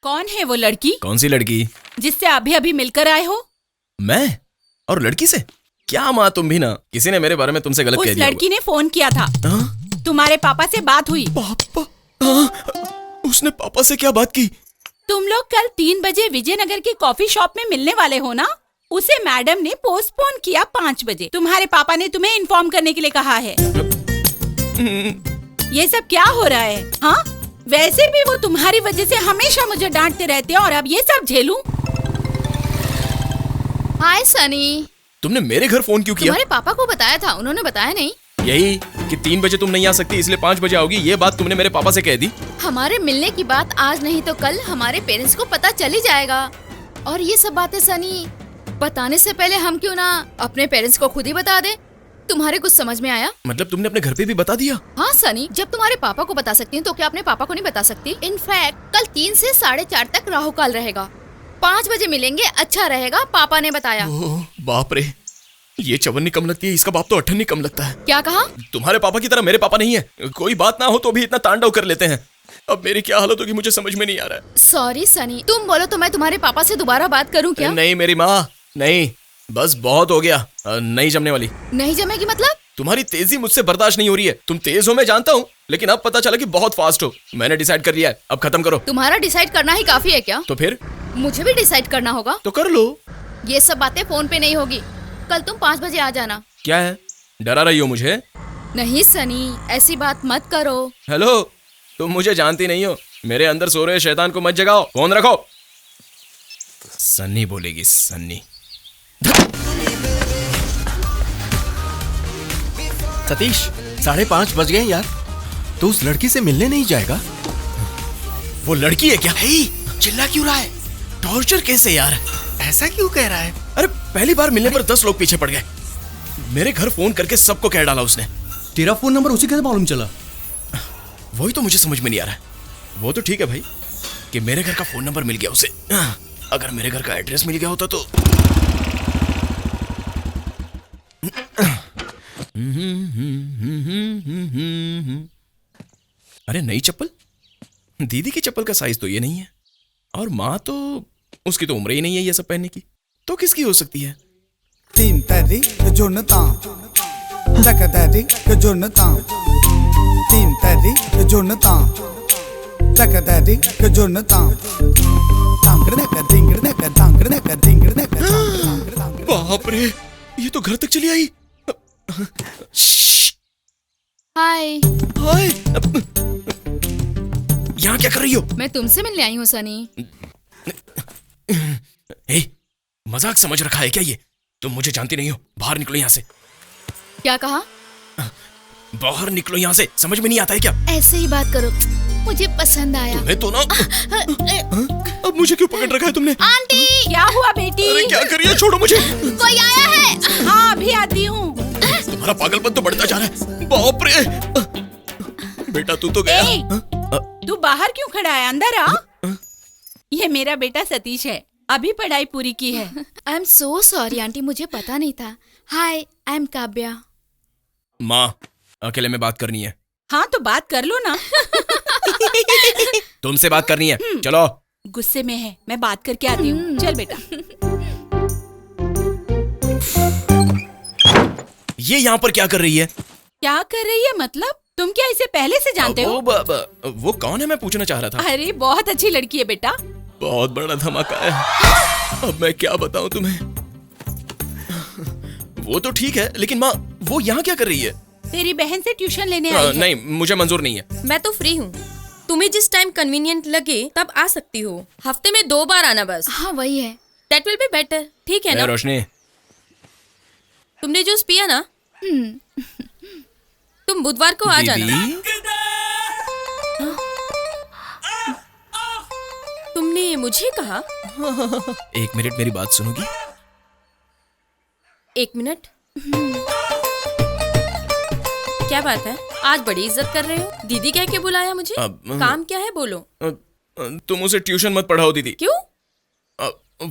कौन है वो लड़की? कौन सी लड़की? जिससे अभी अभी मिलकर आए हो? मैं? और लड़की से? क्या माँ तुम भी ना, किसी ने मेरे बारे में तुमसे गलत कह दिया। उस लड़की ने फोन किया था। तुम्हारे पापा से बात हुई। पापा? उसने पापा से क्या बात की? तुम लोग कल 3 बजे विजयनगर के कॉफी शॉप में मिलने वाले हो ना? उसे मैडम ने पोस्टपोन किया 5 बजे। तुम्हारे पापा ने तुम्हें इन्फॉर्म करने के लिए कहा है। ये सब क्या हो रहा है? हाँ, वैसे भी वो तुम्हारी वजह से हमेशा मुझे डांटते रहते हैं और अब ये सब झेलूं? हाय सनी। तुमने मेरे घर फोन क्यों किया? तुम्हारे पापा को बताया था, उन्होंने बताया नहीं। यही कि 3 बजे तुम नहीं आ सकती इसलिए 5 बजे आओगी, ये बात तुमने मेरे पापा से कह दी। हमारे मिलने की बात आज नहीं तो कल हमारे पेरेंट्स को पता चल ही जाएगा। और ये सब बातें सनी बताने से पहले हम क्यों ना अपने पेरेंट्स को खुद ही बता दे। तुम्हारे कुछ समझ में आया? मतलब तुमने अपने घर पे भी बता दिया? हाँ सनी, जब तुम्हारे पापा को बता सकती हूँ तो क्या अपने पापा को नहीं बता सकती? इनफैक्ट कल 3 से 4:30 तक राहु काल रहेगा। 5 बजे मिलेंगे, अच्छा रहेगा, पापा ने बताया। ओह बाप रे, ये चवन्नी कम लगती है, इसका बाप तो अठन्नी कम लगता है। क्या कहा? तुम्हारे पापा की तरह मेरे पापा नहीं है, कोई बात ना हो तो भी इतना तांडव कर लेते हैं। अब मेरी क्या हालत होगी मुझे समझ में नहीं आ रहा है। सॉरी सनी, तुम बोलो तो मैं तुम्हारे पापा से दोबारा बात करूँ क्या? नहीं मेरी माँ, नहीं, बस बहुत हो गया। नहीं जमने वाली। नहीं जमेगी मतलब? तुम्हारी तेजी मुझसे बर्दाश्त नहीं हो रही है। तुम तेज हो मैं जानता हूँ, लेकिन अब पता चला कि बहुत फास्ट हो। मैंने डिसाइड कर लिया है, अब खत्म करो। तुम्हारा डिसाइड करना ही काफी है क्या? तो फिर मुझे भी डिसाइड करना होगा। तो कर लो। ये सब बातें फोन पे नहीं होगी। कल तुम 5 बजे आ जाना। क्या है, डरा रही हो मुझे? नहीं सनी, ऐसी बात मत करो। हेलो, तुम मुझे जानती नहीं हो, मेरे अंदर सो रहे शैतान को मत जगाओ, फोन रखो। सन्नी बोलेगी, सन्नी। सतीश, 5:30 बज गए यार। तो उस लड़की से मिलने नहीं जाएगा? वो लड़की है क्या? चिल्ला क्यों रहा है? टॉर्चर कैसे यार? ऐसा क्यों कह रहा है? अरे पहली बार मिलने पर 10 लोग पीछे पड़ गए। मेरे घर फोन करके सबको कह डाला उसने। तेरा फोन नंबर उसी कैसे मालूम चला? वही तो मुझे समझ में नहीं आ रहा है। वो तो ठीक है भाई कि मेरे घर का फोन नंबर मिल गया उसे, अगर मेरे घर का एड्रेस मिल गया होता तो। अरे नई चप्पल? दीदी की चप्पल का साइज तो ये नहीं है, और माँ तो उसकी तो उम्र ही नहीं है ये सब पहनने की, तो किसकी हो सकती है? तीन तरी जुनता तकदरी जुनता तीन तरी जुनता तकदरी जुनता बाप रे, ये तो घर तक चली आई। हाय। हाय, यहाँ क्या कर रही हो? मैं तुमसे मिलने आई हूँ सनी। मजाक समझ रखा है क्या ये? तुम मुझे जानती नहीं हो, बाहर निकलो यहाँ से। क्या कहा? बाहर निकलो यहाँ से, समझ में नहीं आता है क्या? ऐसे ही बात करो, मुझे पसंद आया। तुम्हें तो ना। अब मुझे क्यों पकड़ रखा है तुमने? आंटी, क्या हुआ बेटी? अरे क्या कर रही है, छोड़ो मुझे। कोई आया है? हाँ अभी आती हूँ। तुम्हारा पागलपन तो बढ़ता जा रहा है। बाप रे, बेटा तू तो गया। तू बाहर क्यों खड़ा है? अंदर आ। ये मेरा बेटा सतीश है, अभी पढ़ाई पूरी की है। I am so sorry aunty, मुझे पता नहीं था। हाय, आई एम काव्या। माँ, अकेले में बात करनी है। हाँ तो बात कर लो ना। तुमसे बात करनी है, चलो। गुस्से में है, मैं बात करके आती हूँ। चल बेटा। ये यहाँ पर क्या कर रही है? क्या कर रही है मतलब? तुम क्या इसे पहले से जानते हो? वो कौन है मैं पूछना चाह रहा था। अरे बहुत अच्छी लड़की है बेटा। बहुत बड़ा धमाका है, अब मैं क्या बताऊं तुम्हें। वो तो ठीक है, लेकिन माँ वो यहाँ क्या कर रही है? तेरी बहन से ट्यूशन लेने आई है। नहीं, मुझे मंजूर नहीं है। मैं तो फ्री हूँ, तुम्हें जिस टाइम कन्वीनियंट लगे तब आ सकती हो। हफ्ते में 2 बार आना बस। हाँ वही है। दैट विल बी बेटर, ठीक है ना? रोशनी, तुमने जूस पिया ना? तुम बुधवार को आ जाना। तुमने मुझे कहा? 1 मिनट मेरी बात सुनोगी? 1 मिनट। क्या बात है, आज बड़ी इज्जत कर रहे हो? दीदी कह के बुलाया मुझे? काम क्या है बोलो। तुम उसे ट्यूशन मत पढ़ाओ दीदी। क्यों?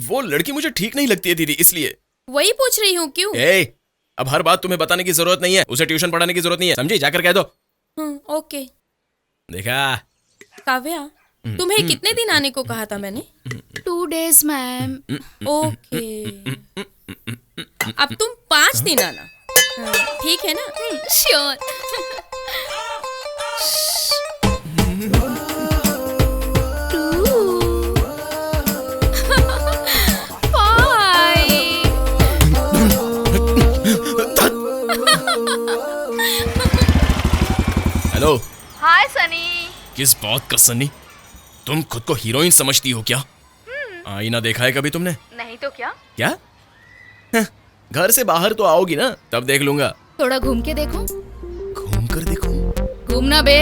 वो लड़की मुझे ठीक नहीं लगती है दीदी, इसलिए। वही पूछ रही हूँ क्यों। अब हर बात तुम्हें बताने की जरूरत नहीं है, उसे ट्यूशन पढ़ाने की जरूरत नहीं है, समझी? जाकर कह दो। ओके। देखा काव्या, तुम्हें कितने दिन आने को कहा था मैंने? 2 days मैम। ओके, अब तुम 5 दिन आना। हाँ, ठीक है ना? श्योर। हेलो। हाय सनी। किस बात का सन्नी? तुम खुद को हीरोइन समझती हो क्या? आईना देखा है कभी तुमने? नहीं तो क्या? क्या? हं, घर से बाहर तो आओगी ना, तब देख लूंगा। थोड़ा घूम के देखो। घूम कर देखो। घूमना बे।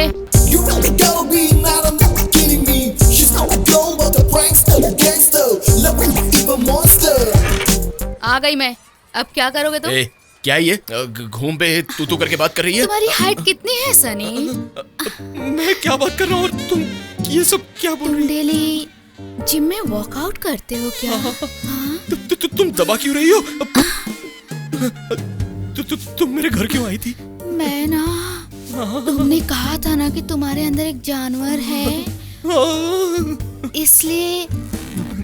You really gotta be mad, I'm not kidding me. She's not a girl, but a prankster, gangster, loving even monster. आ गई मैं। अब क्या करोगे तुम? ए, क्या ये घूम पे तू करके बात कर रही है? तुम्हारी हाइट कितनी है सनी? मैं क्या बात कर रहा हूँ और तुम ये सब क्या बोल तुम रही डेली जिम में वर्कआउट करते हो क्या? हाँ? हो? तुम दबा क्यों रही हो? तुम मेरे घर क्यों आई थी? मैं ना, तुमने कहा था ना कि तुम्हारे अंदर एक जानवर है, इसलिए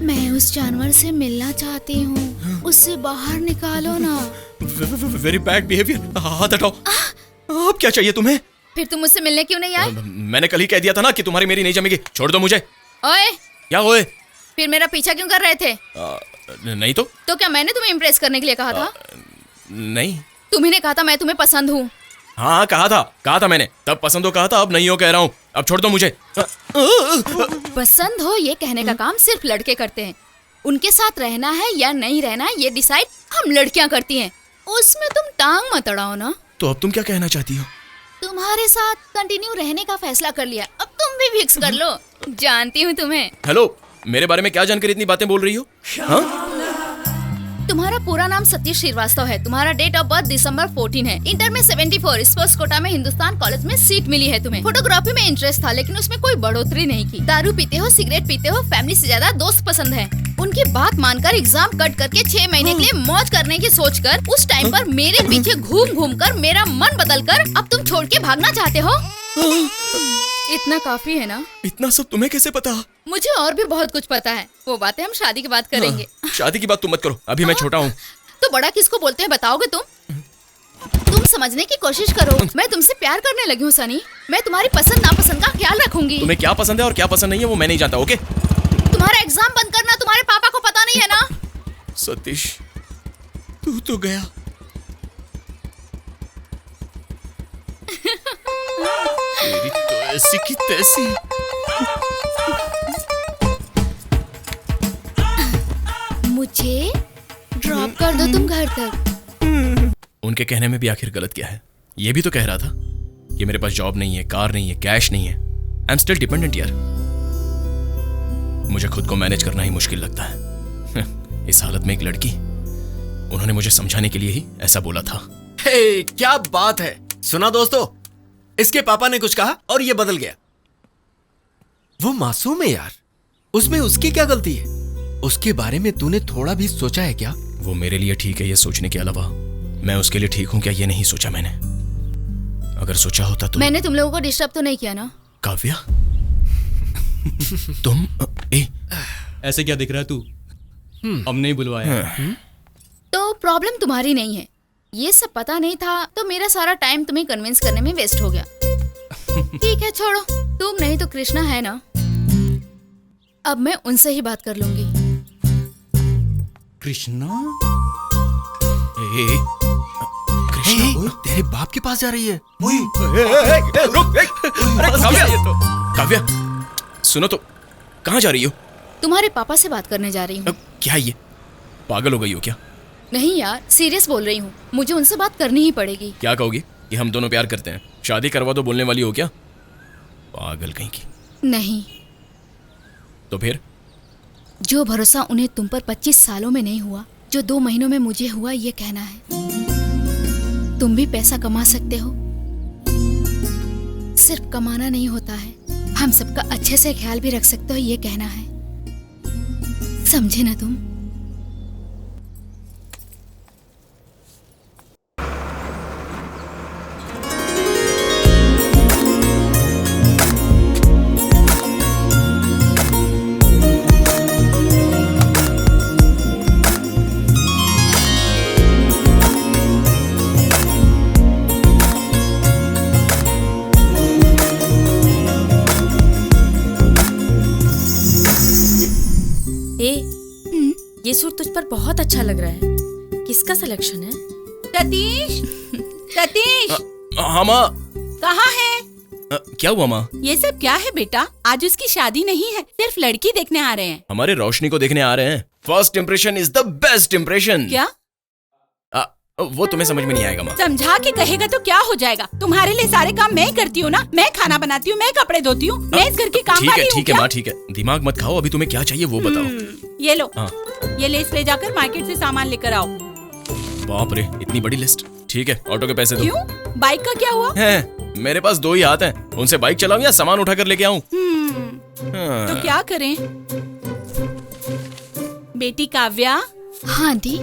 मैं उस जानवर से मिलना चाहती हूँ। उससे बाहर निकालो ना। Very bad behaviour. हाथ हटाओ। अब क्या चाहिए तुम्हें? फिर तुम मुझसे मिलने क्यों नहीं आए? मैंने कल ही कह दिया था ना कि तुम्हारी मेरी नहीं जमेगी। छोड़ दो मुझे। ओए, क्या होए? फिर मेरा पीछा क्यों कर रहे थे? नहीं तो क्या मैंने तुम्हें इम्प्रेस करने के लिए कहा था? नहीं। तुम्ही ने कहा था मैं तुम्हें पसंद हूँ। हाँ कहा था मैंने। तब पसंद हो कहा था, अब नहीं हो कह रहा हूँ। अब छोड़ दो मुझे। पसंद हो ये कहने का काम सिर्फ लड़के करते हैं। उनके साथ रहना है या नहीं रहना है ये डिसाइड हम लड़कियां करती हैं। उसमें तुम टांग मत अड़ाओ ना। तो अब तुम क्या कहना चाहती हो? तुम्हारे साथ कंटिन्यू रहने का फैसला कर लिया, अब तुम भी फिक्स कर लो। जानती हूँ तुम्हें। हेलो, मेरे बारे में क्या जानकर इतनी बातें बोल रही हो? हाँ? तुम्हारा पूरा नाम सतीश श्रीवास्तव है। तुम्हारा डेट ऑफ बर्थ दिसंबर 14 है। इंटर में 74, स्पोर्ट्स कोटा में हिंदुस्तान कॉलेज में सीट मिली है तुम्हें। फोटोग्राफी में इंटरेस्ट था लेकिन उसमें कोई बढ़ोतरी नहीं की। दारू पीते हो, सिगरेट पीते हो, फैमिली से ज्यादा दोस्त पसंद है। उनकी बात मानकर एग्जाम कट करके 6 महीने के लिए मौज करने की सोचकर उस टाइम पर मेरे पीछे घूम घूम कर मेरा मन बदल कर अब तुम छोड़ के भागना चाहते हो। इतना काफी है ना? इतना सब तुम्हें कैसे पता? मुझे और भी बहुत कुछ पता है, वो बातें हम शादी के बाद करेंगे। शादी की बात तुम मत करो, अभी मैं छोटा हूँ। तो बड़ा किसको बोलते हैं बताओगे तुम समझने की कोशिश करो। मैं तुमसे प्यार करने लगी हूँ सनी। मैं तुम्हारी पसंद नापसंद का ख्याल रखूंगी। तुम्हें क्या पसंद है और क्या पसंद नहीं है वो मैं नहीं जानता। ओके? तुम्हारा एग्जाम बंद करना तुम्हारे पापा को पता नहीं है ना? सतीश, तू तो गया। तेरी तो ऐसी की तैसी। मुझे ड्रॉप कर दो तुम घर तक। उनके कहने में भी आखिर गलत क्या है? ये भी तो कह रहा था कि मेरे पास जॉब नहीं है, कार नहीं है, कैश नहीं है। आई एम स्टिल डिपेंडेंट यार। मुझे खुद को मैनेज करना ही मुश्किल लगता है। इस हालत में एक लड़की, उन्होंने मुझे समझाने के लिए ही ऐसा बोला था। हे, क्या बात है। सुना दोस्तों, इसके पापा ने कुछ कहा और ये बदल गया। वो मासूम है यार, उसमें उसकी क्या गलती है? उसके बारे में तूने थोड़ा भी सोचा है क्या? वो मेरे लिए ठीक है ये सोचने के अलावा मैं उसके लिए ठीक हूं क्या ये नहीं सोचा मैंने। अगर सोचा होता तो। मैंने तुम लोगों को डिस्टर्ब तो नहीं किया ना? काव्या, तुम ऐसे क्या दिख रहा है तू? हमने ही बुलवाया। तो प्रॉब्लम तुम्हारी नहीं है। ये सब पता नहीं था तो मेरा सारा टाइम तुम्हें कन्विंस करने में वेस्ट हो गया। ठीक है छोड़ो, तुम नहीं तो कृष्णा है ना, अब मैं उनसे ही बात कर लूंगी। कृष्णा? कृष्णा तेरे बाप के पास जा रही है। काव्या सुनो तो, कहाँ जा रही हो? तुम्हारे पापा से बात करने जा रही हूँ। क्या ये पागल हो गई हो क्या? नहीं यार, सीरियस बोल रही हूँ। मुझे उनसे बात करनी ही पड़ेगी। क्या कहोगी कि हम दोनों प्यार करते हैं, शादी करवा दो बोलने वाली हो क्या? पागल कहीं की। नहीं, तो फिर? जो भरोसा उन्हें तुम पर 25 सालों में नहीं हुआ, जो 2 महीनों में मुझे हुआ, ये कहना है तुम भी पैसा कमा सकते हो। सिर्फ कमाना नहीं होता है, हम सबका अच्छे से ख्याल भी रख सकते हो, ये कहना है। समझे ना तुम? ए, ये सूट तुझ पर बहुत अच्छा लग रहा है। किसका सिलेक्शन है? सतीश, सतीश, हाँ माँ। कहाँ है? क्या हुआ माँ? ये सब क्या है बेटा? आज उसकी शादी नहीं है, सिर्फ लड़की देखने आ रहे हैं। हमारे रोशनी को देखने आ रहे हैं। First impression is the best impression. क्या? वो तुम्हें समझ में नहीं आएगा माँ। समझा के कहेगा तो क्या हो जाएगा? तुम्हारे लिए सारे काम मैं करती हूँ ना, मैं खाना बनाती हूँ, मैं कपड़े धोती हूँ, मैं इस घर की काम ठीक वाली है हूँ। ठीक है माँ, ठीक है। दिमाग मत खाओ, अभी तुम्हें क्या चाहिए वो बताओ। ये लो, हाँ। ये लिस्ट ले जाकर मार्केट से सामान लेकर आओ। बाप रे, इतनी बड़ी लिस्ट। ठीक है, ऑटो के पैसे दो। क्यों? बाइक का क्या हुआ? है, मेरे पास 2 ही हाथ हैं। उनसे बाइक चलाऊं या सामान उठा कर लेके आऊं? तो क्या करें? बेटी काव्या, हाँ आंटी।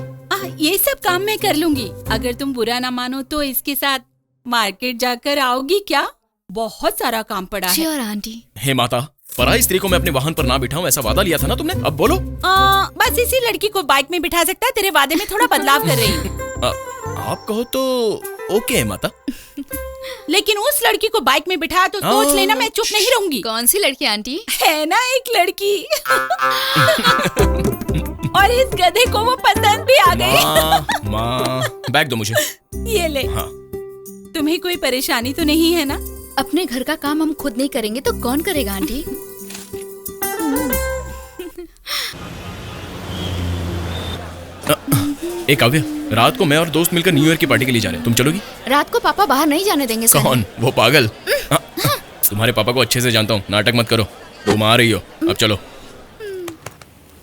ये सब काम मैं कर लूंगी। अगर तुम बुरा ना मानो तो इसके साथ मार्केट जाकर आओगी क्या? बहुत सारा काम पड़ा है। Sure aunty. हे माता, पराई स्त्री को मैं अपने वाहन पर ना बिठाऊं, ऐसा वादा लिया था ना तुमने। अब बोलो। बस इसी लड़की को बाइक में बिठा सकता है। तेरे वादे में थोड़ा बदलाव कर रही हूँ। आप कहो तो ओके है माता। लेकिन उस लड़की को बाइक में बिठाया तो सोच लेना मैं चुप नहीं रहूंगी। कौन सी लड़की आंटी? है ना एक लड़की। और इस गधे को वो पसंद भी आ गई। माँ, बैग दो मुझे। ये ले। हाँ। तुम्हें कोई परेशानी तो नहीं है ना? अपने घर का काम हम खुद नहीं करेंगे तो कौन करेगा आंटी? एक काव्य, रात को मैं और दोस्त मिलकर न्यू ईयर की पार्टी के लिए जा रहे हैं। तुम चलोगी? रात को पापा बाहर नहीं जाने देंगे सर। कौन? वो पागल। तुम्हारे पापा को अच्छे से जानता हूँ, नाटक मत करो। तुम आ रही हो, अब चलो।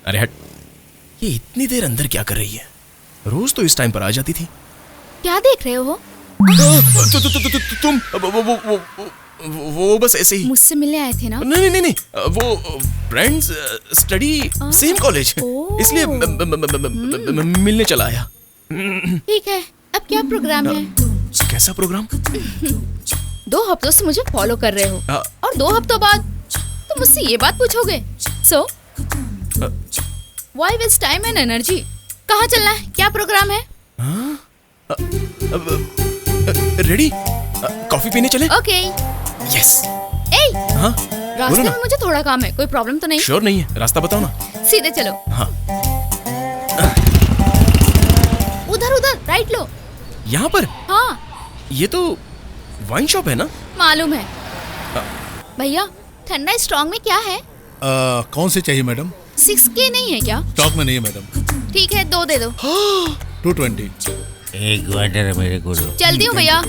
अरे हट, ये इतनी देर अंदर क्या कर रही है? रोज तो इस टाइम पर आ जाती थी। क्या देख रहे हो वो? तुम वो बस ऐसे ही। मुझसे मिलने आए थे ना? नहीं नहीं नहीं, वो फ्रेंड्स, स्टडी, सेम कॉलेज, इसलिए मिलने चला आया। ठीक है, अब क्या प्रोग्राम है? कैसा प्रोग्राम? 2 हफ्तों से मुझे फॉलो कर रहे हो और 2 हफ्तों बाद तुम मुझसे ये बात पूछोगे? So why waste time and energy? कहाँ चलना है? क्या प्रोग्राम है? रेडी? कॉफी पीने चले? ओके। यस। ए, हाँ, रास्ते में मुझे थोड़ा काम है, कोई प्रॉब्लम तो नहीं? श्योर नहीं है, रास्ता बताओ ना। सीधे चलो। हाँ। उधर उधर राइट लो। यहाँ पर? हाँ। ये तो वाइन शॉप है ना? मालूम है। भैया, ठंडा स्ट्रॉन्ग में क्या है? कौन से चाहिए मैडम? 6K नहीं है क्या? स्टॉक में नहीं है मैडम। ठीक है, 2 दे दो। 220। एक वाटर मेरे को दो। चलती हूँ भैया।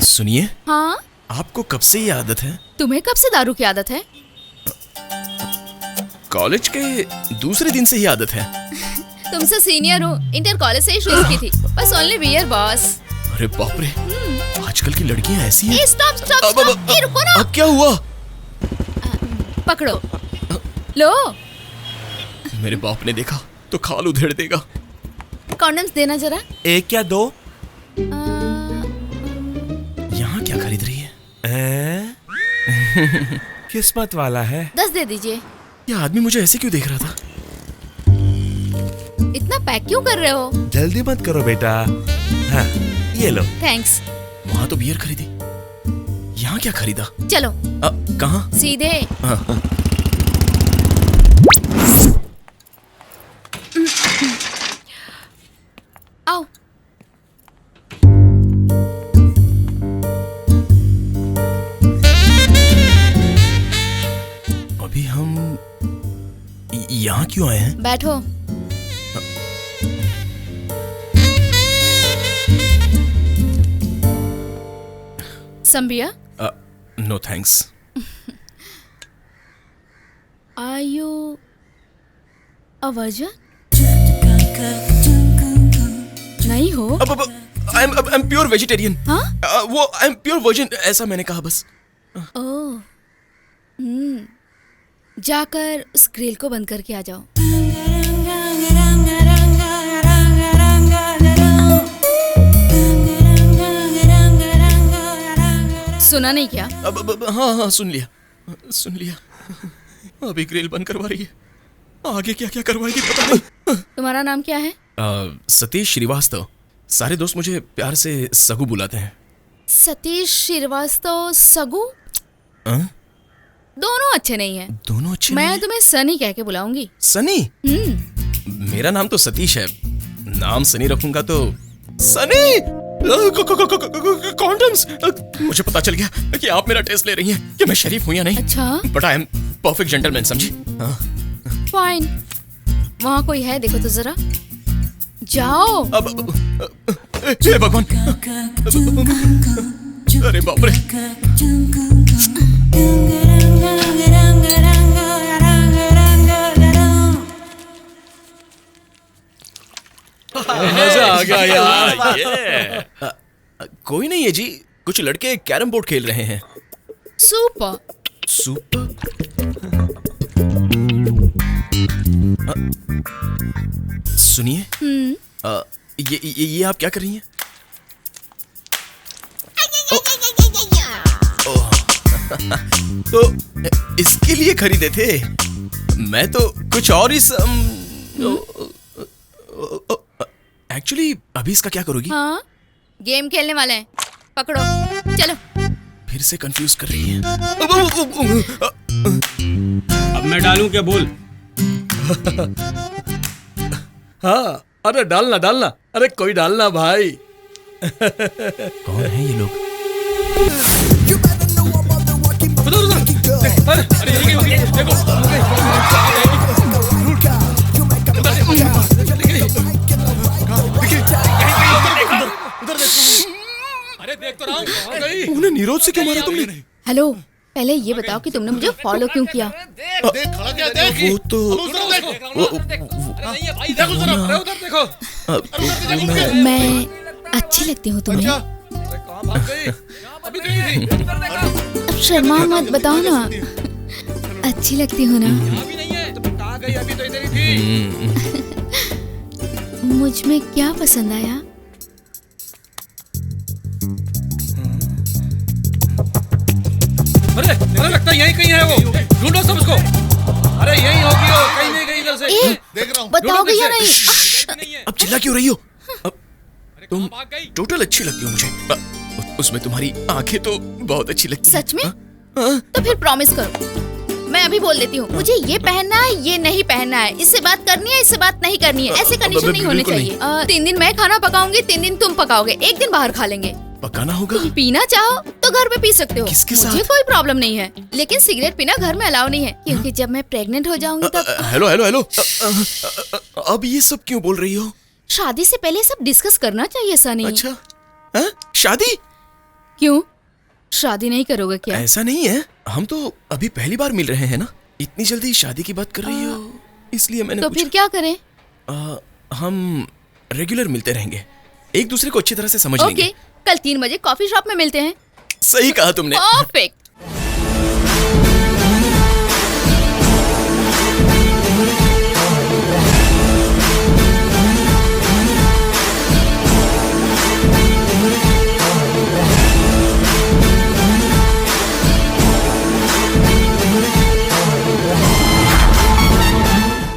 सुनिए। हाँ? आपको कब से ये आदत है? तुम्हें कब से दारू की आदत है? कॉलेज के दूसरे दिन से ही आदत है। तुमसे सीनियर हूँ, इंटर कॉलेज से ही शुरू की थी। बस ओनली बियर बॉस। अरे बाप रे, आजकल की लड़कियां ऐसी हैं। स्टॉप स्टॉप स्टॉप, ये रुको ना। अब क्या हुआ? पकड़ो, लो। मेरे बाप ने देखा तो खाल उधेड़ देगा। कॉन्डम्स देना जरा। 1 या 2? यहाँ क्या खरीद रही है? किस्मत वाला है। 10 दे दीजिए। ये आदमी मुझे ऐसे क्यों देख रहा था? इतना पैक क्यों कर रहे हो? जल्दी मत करो बेटा। हाँ, ये लो। थैंक्स। वहाँ तो बियर खरीदी, यहाँ क्या खरीदा? चलो। कहाँ? सीधे। हाँ। आओ। अभी हम यहाँ क्यों आए हैं? बैठो। संबिया? No thanks. Are you a virgin? नहीं हो? I am pure vegetarian. हाँ? वो आई एम प्योर वर्जिन, ऐसा मैंने कहा बस। ओह, जाकर उस ग्रिल को बंद करके आ जाओ। सुना नहीं क्या? हाँ, सुन लिया। अभी ग्रिल बंद करवा रही है, आगे क्या क्या करवाएगी पता नहीं। तुम्हारा नाम क्या है? सतीश श्रीवास्तव। सारे दोस्त मुझे प्यार से सगू बुलाते हैं। सतीश श्रीवास्तव। सगू? दोनों अच्छे नहीं हैं। दोनों अच्छे मैं नहीं तुम्हें सनी कह के बुलाऊंगी। सनी? मेरा नाम तो सतीश है, नाम सनी रखूंगा तो सनी कॉन्डम्स। मुझे पता चल गया कि आप मेरा टेस्ट ले रही हैं कि मैं शरीफ हूं या नहीं। अच्छा, but I am perfect gentleman, समझी? हाँ। फाइन। वहाँ कोई है, देखो तो जरा। जाओ। हे भगवान, अरे बाप रे। मजा आ गया यार। कोई नहीं है जी, कुछ लड़के कैरम बोर्ड खेल रहे हैं। सुपर। सुपर? सुनिए, ये आप क्या कर रही हैं? तो इसके लिए खरीदे थे? मैं तो कुछ और ही एक्चुअली अभी इसका क्या करोगी? हाँ, गेम खेलने वाले हैं, पकड़ो, चलो। फिर से कंफ्यूज कर रही है। अब मैं डालूं क्या, बोल। हाँ, अरे डालना डालना, अरे कोई डालना भाई। कौन है ये लोग? अरे ये देखो, अरे देख तो रहा हूँ। उन्हें नीरज से क्यों मारा तुमने? हेलो, पहले ये बताओ कि तुमने मुझे फॉलो क्यों किया? वो तो मैं अच्छी लगती हूँ तुम्हें? अब शर्मा मत, बताओ ना, अच्छी लगती हूँ ना? मुझ में क्या पसंद आया? अरे मुझे लगता है यहीं कहीं है वो, ढूंढो सब उसको। अरे यहीं होगी वो, कहीं नहीं गई इधर से। देख रहा हूँ, बताओगे या नहीं? अब चिल्ला क्यों रही हो? तुम टोटल अच्छी लगती हो मुझे। उसमें तुम्हारी आंखें तो बहुत अच्छी लगती हैं। सच में? तो फिर प्रॉमिस करो। मैं अभी बोल देती हूँ, मुझे ये पहनना है, ये नहीं पहनना है, इससे बात करनी है, इससे बात नहीं करनी है, ऐसे कंडीशन नहीं होने चाहिए। 3 दिन मैं खाना पकाऊंगी, 3 दिन तुम पकाओगे, 1 दिन बाहर खा लेंगे। पकाना होगा? तुम पीना चाहो तो घर पे पी सकते हो, किसके मुझे साथ? कोई प्रॉब्लम नहीं है, लेकिन सिगरेट पीना घर में अलाउ नहीं है, क्योंकि जब मैं प्रेग्नेंट हो जाऊंगी तब। हेलो हेलो हेलो, अब ये सब क्यों बोल रही हो? शादी से पहले सब डिस्कस करना चाहिए सनी। अच्छा, शादी? क्यों, शादी नहीं करोगे क्या? ऐसा नहीं है, हम तो अभी पहली बार मिल रहे हैं ना, इतनी जल्दी शादी की बात कर रही हो, इसलिए मैंने तो फिर क्या करें? हम रेगुलर मिलते रहेंगे, एक दूसरे को अच्छी तरह से समझ लेंगे। ओके, कल 3 बजे कॉफी शॉप में मिलते हैं। सही कहा तुमने। परफेक्ट।